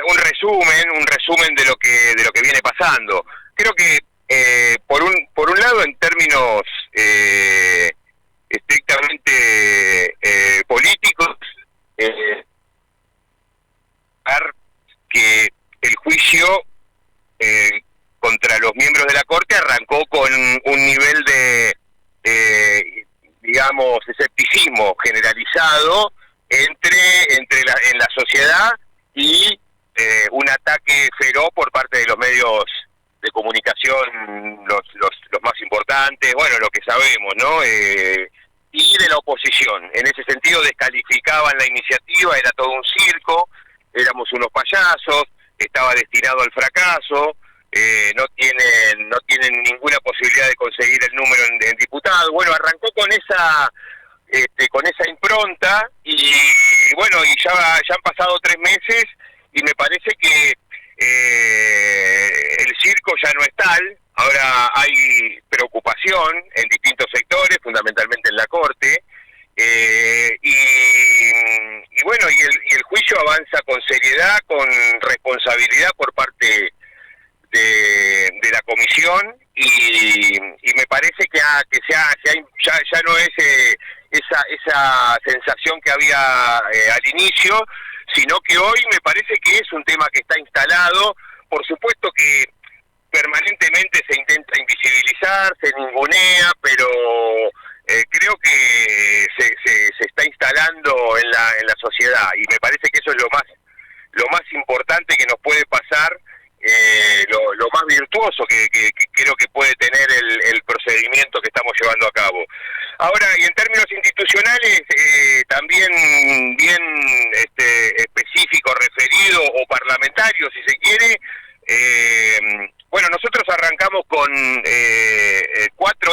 un resumen de lo que viene pasando. Creo que por un lado, en términos estrictamente políticos, que el juicio contra los miembros de la Corte arrancó con un nivel de digamos, escepticismo generalizado en la sociedad y un ataque feroz por parte de los medios de comunicación, los más importantes, bueno, lo que sabemos, ¿no? Y de la oposición. En ese sentido descalificaban la iniciativa, era todo un circo, éramos unos payasos, estaba destinado al fracaso, no tienen ninguna posibilidad de conseguir el número en diputados. Bueno, arrancó con esa impronta y bueno, y ya han pasado 3 meses y me parece que el circo ya no es tal. Ahora hay preocupación en distintos sectores, fundamentalmente en la Corte, y bueno, y el juicio avanza con seriedad, con responsabilidad por parte de la comisión, y me parece que ya no es esa sensación que había al inicio, sino que hoy me parece que es un tema que está instalado. Por supuesto que permanentemente se intenta invisibilizar, se ningunea, pero creo que se está instalando en la sociedad, y me parece que eso es lo más importante que nos puede pasar, lo más virtuoso que creo que puede tener el procedimiento que estamos llevando a cabo. Ahora, y en términos institucionales, también bien específico, referido o parlamentario, si se quiere. Bueno, nosotros arrancamos con 4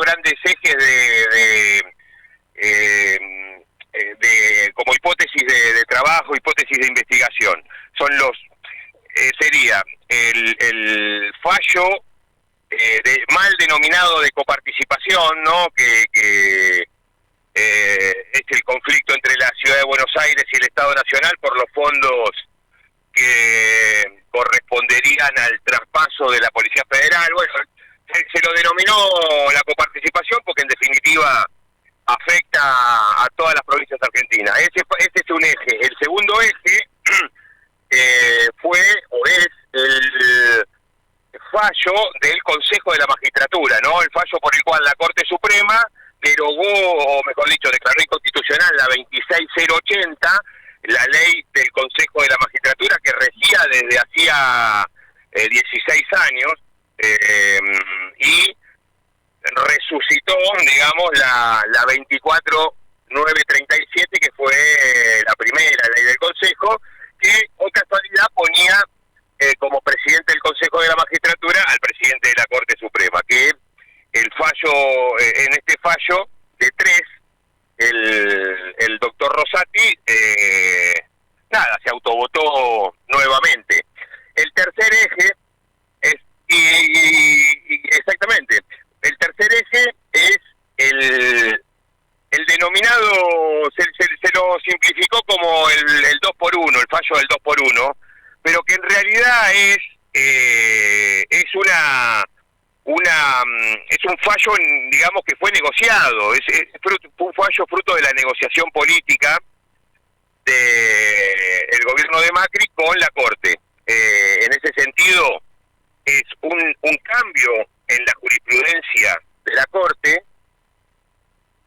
grandes ejes como hipótesis de trabajo, hipótesis de investigación. Sería el fallo mal denominado de coparticipación, ¿no? Que es el conflicto entre la Ciudad de Buenos Aires y el Estado Nacional por los fondos que corresponderían al traspaso de la Policía Federal. Bueno, se lo denominó la coparticipación porque en definitiva afecta a todas las provincias argentinas. Ese es un eje. El segundo eje fue o es el fallo del Consejo de la Magistratura, ¿no? El fallo por el cual la Corte Suprema derogó, o mejor dicho, declaró inconstitucional la 26080, la ley del Consejo de la Magistratura que regía desde hacía 16 años, y resucitó, digamos, la 24937, que fue la primera ley del Consejo, que, o casualidad, ponía como presidente del Consejo de la Magistratura al presidente de la Corte Suprema, que el fallo, en este fallo de 3, el doctor Rosati, se autovotó nuevamente. El tercer eje es, exactamente, el tercer eje es el denominado, se lo simplificó como el 2x1, el fallo del 2x1, pero que en realidad es un fallo, digamos, que fue negociado, fue un fallo fruto de la negociación política del gobierno de Macri con la Corte. En ese sentido, es un cambio en la jurisprudencia de la Corte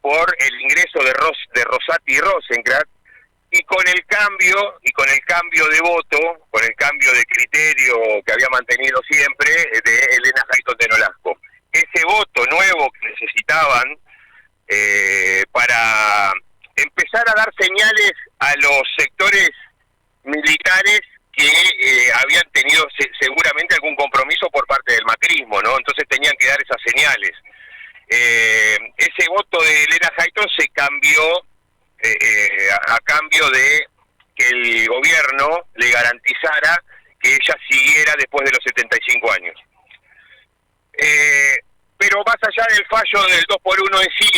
por el ingreso de Rosati y Rosenkrantz, y con el cambio de voto, con el cambio de criterio que había mantenido siempre de Elena Hayton de Nolasco. Ese voto nuevo que necesitaban para empezar a dar señales a los sectores militares que habían tenido seguramente algún compromiso por parte del macrismo, ¿no? Entonces tenían que dar esas señales. Ese voto de Elena Hayton se cambió a cambio de que el gobierno le garantizara que ella siguiera después de los 75 años. Pero más allá del fallo del 2x1 en sí,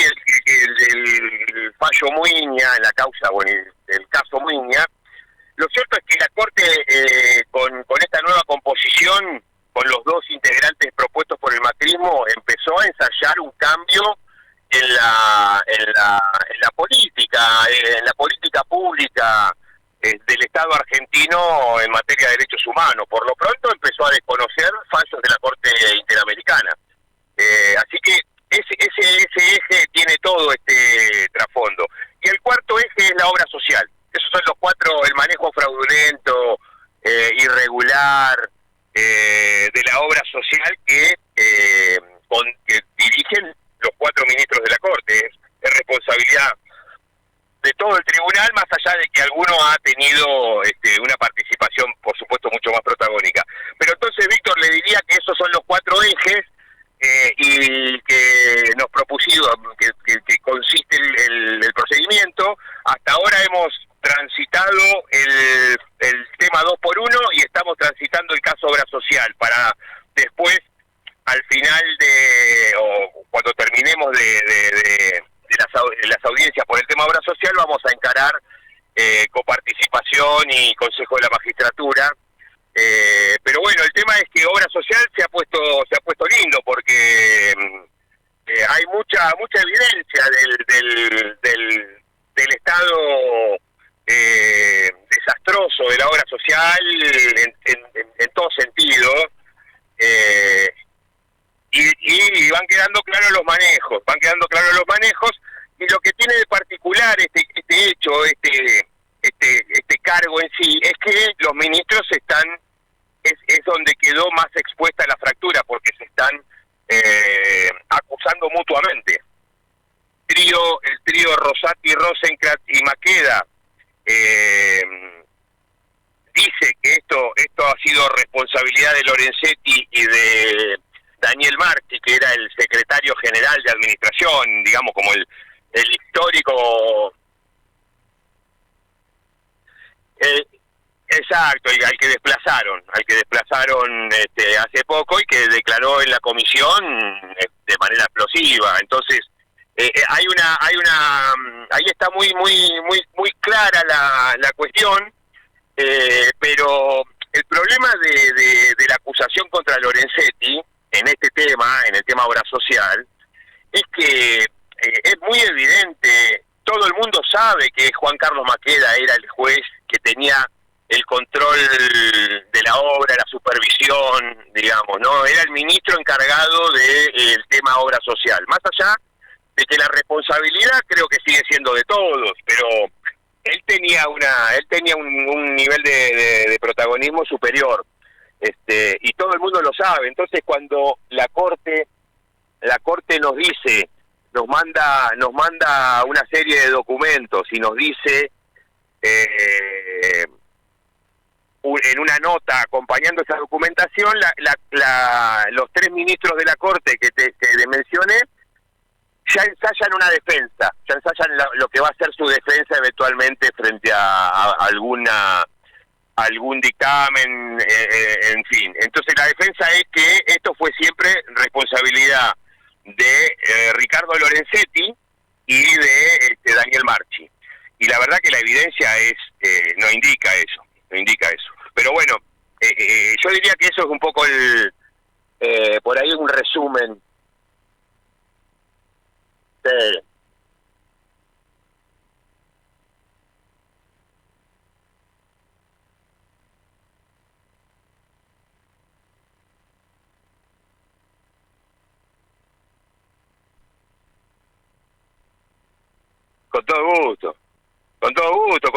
el fallo Muiña, la causa, bueno, el caso Muiña, Lo cierto es que la Corte, con esta nueva composición, con los dos integrantes propuestos por el macrismo, empezó a ensayar un cambio en la política pública del Estado argentino en materia de derechos humanos. Por lo pronto empezó a desconocer fallos de la Corte Interamericana. Así que ese eje tiene todo este trasfondo. Y el cuarto eje es la obra social. Esos son los cuatro: el manejo fraudulento, irregular, de la obra social que dirigen los cuatro ministros de la Corte. Es responsabilidad de todo el tribunal, más allá de que alguno ha tenido una participación, por supuesto, mucho más protagónica. Pero entonces, Víctor, le diría que esos son los cuatro ejes y que nos propusimos, que consiste el procedimiento. Hasta ahora hemos transitado el tema 2 por 1 y estamos transitando el caso obra social, para después, al final o cuando terminemos de las audiencias por el tema obra social, vamos a encarar coparticipación y consejo de la magistratura. Pero bueno, el tema es que obra social se ha puesto lindo, porque hay mucha evidencia del estado desastroso de la obra social en todo sentido, y van quedando claros los manejos, y lo que tiene de particular este hecho, este cargo en sí, es que los ministros es donde quedó más expuesta la fractura, porque se están acusando mutuamente. El trío Rosati, Rosenkrantz y Maqueda dice que esto ha sido responsabilidad de Lorenzetti y de Daniel Marchi, que era el secretario general de administración, digamos, como el histórico... Exacto, al que desplazaron hace poco, y que declaró en la comisión de manera explosiva. Entonces, ahí está muy clara la cuestión, pero el problema de la acusación contra Lorenzetti en este tema, en el tema obra social, es que es muy evidente. Todo el mundo sabe que Juan Carlos Maqueda era el juez que tenía el control de la obra, la supervisión, digamos, ¿no? Era el ministro encargado del tema obra social. Más allá de que la responsabilidad creo que sigue siendo de todos, pero él tenía un nivel de protagonismo superior, y todo el mundo lo sabe. Entonces, cuando la corte nos manda una serie de documentos y nos dice en una nota acompañando esa documentación, los tres ministros de la Corte que te mencioné ya ensayan una defensa, ya ensayan lo que va a ser su defensa eventualmente frente a algún dictamen, en fin. Entonces la defensa es que esto fue siempre responsabilidad de Ricardo Lorenzetti y de Daniel Marchi. Y la verdad que la evidencia no indica eso. Pero bueno, yo diría que eso es un poco por ahí un resumen. Con todo gusto.